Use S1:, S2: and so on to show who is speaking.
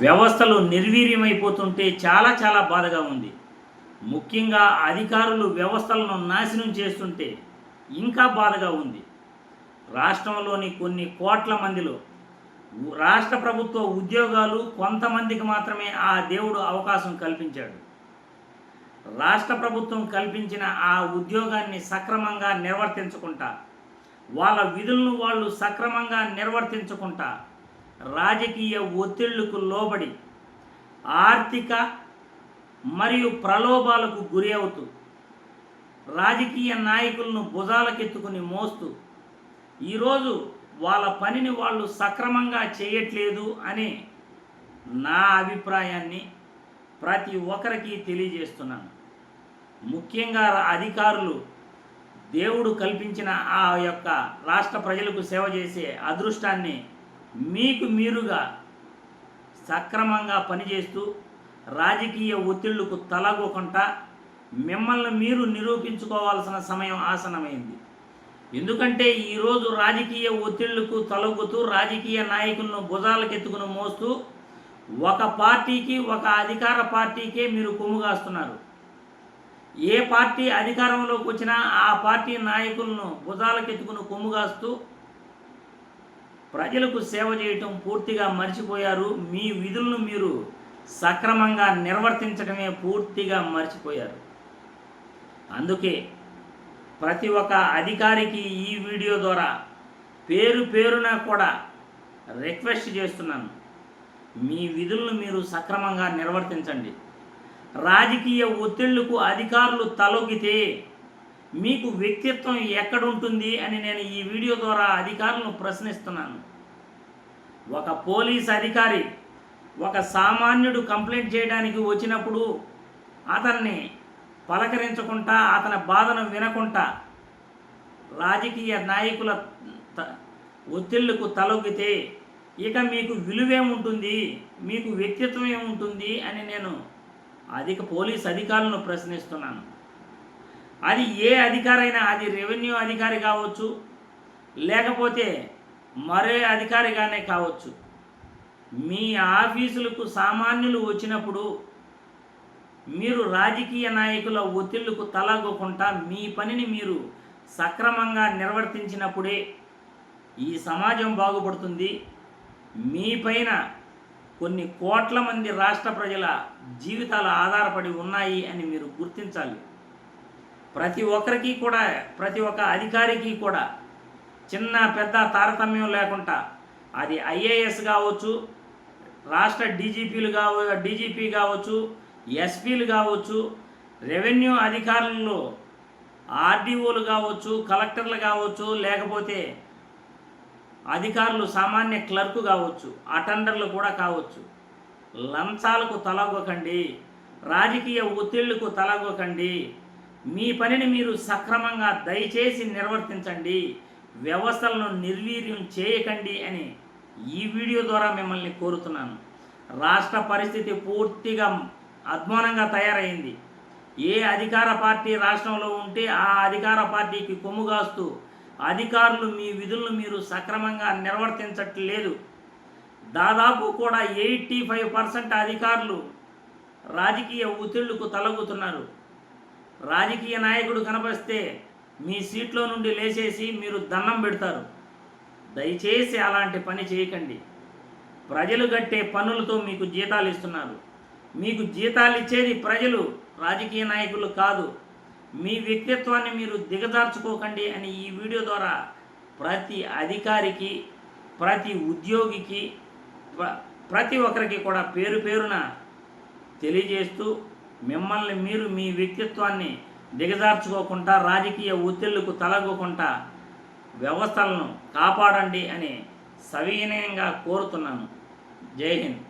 S1: వ్యవస్థలు నిర్వీర్యమైపోతుంటే చాలా చాలా బాధగా ఉంది. ముఖ్యంగా అధికారులు వ్యవస్థలను నాశనం చేస్తుంటే ఇంకా బాధగా ఉంది. రాష్ట్రంలోని కొన్ని కోట్ల మందిలో రాష్ట్ర ప్రభుత్వ ఉద్యోగాలు కొంతమందికి మాత్రమే ఆ దేవుడు అవకాశం కల్పించాడు. రాష్ట్ర ప్రభుత్వం కల్పించిన ఆ ఉద్యోగాన్ని సక్రమంగా నిర్వర్తించకుండా, వాళ్ళ విధులను వాళ్ళు సక్రమంగా నిర్వర్తించకుండా, రాజకీయ ఒత్తిళ్లకు లోబడి ఆర్థిక మరియు ప్రలోభాలకు గురి అవుతూ రాజకీయ నాయకులను భుజాలకెత్తుకుని మోస్తూ ఈరోజు వాళ్ళ పనిని వాళ్ళు సక్రమంగా చేయట్లేదు అనే నా అభిప్రాయాన్ని ప్రతి ఒక్కరికి తెలియజేస్తున్నాను. ముఖ్యంగా అధికారులు దేవుడు కల్పించిన ఆ యొక్క రాష్ట్ర ప్రజలకు సేవ చేసే అదృష్టాన్ని మీకు మీరుగా సక్రమంగా పనిచేస్తూ రాజకీయ ఒత్తిళ్లకు తలగొకుండా మిమ్మల్ని మీరు నిరూపించుకోవాల్సిన సమయం ఆసన్నమైంది. ఎందుకంటే ఈరోజు రాజకీయ ఒత్తిళ్లకు తలొగ్గుతూ రాజకీయ నాయకులను భుజాలకెత్తుకుని మోస్తూ ఒక పార్టీకి, ఒక అధికార పార్టీకే మీరు కొమ్ముగాస్తున్నారు. ఏ పార్టీ అధికారంలోకి వచ్చినా ఆ పార్టీ నాయకులను భుజాలకెత్తుకుని కొమ్ముగాస్తూ ప్రజలకు సేవ చేయటం పూర్తిగా మర్చిపోయారు. మీ విధులను మీరు సక్రమంగా నిర్వర్తించడమే పూర్తిగా మర్చిపోయారు. అందుకే ప్రతి ఒక్క అధికారికి ఈ వీడియో ద్వారా పేరు పేరున కూడా రిక్వెస్ట్ చేస్తున్నాను. మీ విధులను మీరు సక్రమంగా నిర్వర్తించండి. రాజకీయ ఒత్తిళ్లకు అధికారులు తలొగ్గితే మీకు వ్యక్తిత్వం ఎక్కడుంటుంది అని నేను ఈ వీడియో ద్వారా అధికారులను ప్రశ్నిస్తున్నాను. ఒక పోలీస్ అధికారి ఒక సామాన్యుడు కంప్లైంట్ చేయడానికి వచ్చినప్పుడు అతన్ని పలకరించకుండా, అతని బాధను వినకుండా రాజకీయ నాయకుల ఒత్తిళ్లకు తలొగ్గితే ఇక మీకు విలువేముంటుంది, మీకు వ్యక్తిత్వం ఏముంటుంది అని నేను పోలీస్ అధికారులను ప్రశ్నిస్తున్నాను. అది ఏ అధికారైనా, అది రెవెన్యూ అధికారి కావచ్చు, లేకపోతే మరే అధికారిగానే కావచ్చు. మీ ఆఫీసులకు సామాన్యులు వచ్చినప్పుడు మీరు రాజకీయ నాయకుల ఒత్తిళ్లకు తలగొకుండా మీ పనిని మీరు సక్రమంగా నిర్వర్తించినప్పుడే ఈ సమాజం బాగుపడుతుంది. మీ పైన కొన్ని కోట్ల మంది రాష్ట్ర ప్రజల జీవితాలు ఆధారపడి ఉన్నాయి అని మీరు గుర్తించాలి. ప్రతి ఒక్కరికి కూడా, ప్రతి ఒక్క అధికారికి కూడా చిన్న పెద్ద తారతమ్యం లేకుండా, అది ఐఏఎస్ కావచ్చు, రాష్ట్ర డీజీపీ కావచ్చు, ఎస్పీలు కావచ్చు, రెవెన్యూ అధికారుల్లో ఆర్డీఓలు కావచ్చు, కలెక్టర్లు కావచ్చు, లేకపోతే అధికారులు సామాన్య క్లర్కు కావచ్చు, అటెండర్లు కూడా కావచ్చు. లంచాలకు తలగొకండి, రాజకీయ ఒత్తిళ్లకు తలగొకండి. మీ పనిని మీరు సక్రమంగా దయచేసి నిర్వర్తించండి. వ్యవస్థలను నిర్వీర్యం చేయకండి అని ఈ వీడియో ద్వారా మిమ్మల్ని కోరుతున్నాను. రాష్ట్ర పరిస్థితి పూర్తిగా అధ్వానంగా తయారైంది. ఏ అధికార పార్టీ రాష్ట్రంలో ఉంటే ఆ అధికార పార్టీకి కొమ్ముగాస్తూ అధికారులు మీ విధులను మీరు సక్రమంగా నిర్వర్తించట్లేదు. దాదాపు కూడా 85% అధికారులు రాజకీయ ఒత్తిళ్లకు తలగుతున్నారు. రాజకీయ నాయకుడు కనపరిస్తే మీ సీట్లో నుండి లేచేసి మీరు దండం పెడతారు. దయచేసి అలాంటి పని చేయకండి. ప్రజలు కట్టే పన్నులతో మీకు జీతాలు ఇస్తున్నారు. మీకు జీతాలు ఇచ్చేది ప్రజలు, రాజకీయ నాయకులు కాదు. మీ వ్యక్తిత్వాన్ని మీరు దిగజార్చుకోకండి అని ఈ వీడియో ద్వారా ప్రతి అధికారికి, ప్రతి ఉద్యోగికి, ప్రతి ఒక్కరికి కూడా పేరు పేరున తెలియజేస్తూ మిమ్మల్ని మీరు మీ వ్యక్తిత్వాన్ని దిగజార్చుకోకుండా, రాజకీయ ఒత్తిళ్లకు తలగకుండా వ్యవస్థలను కాపాడండి అని సవినయంగా కోరుతున్నాను. జై హింద్.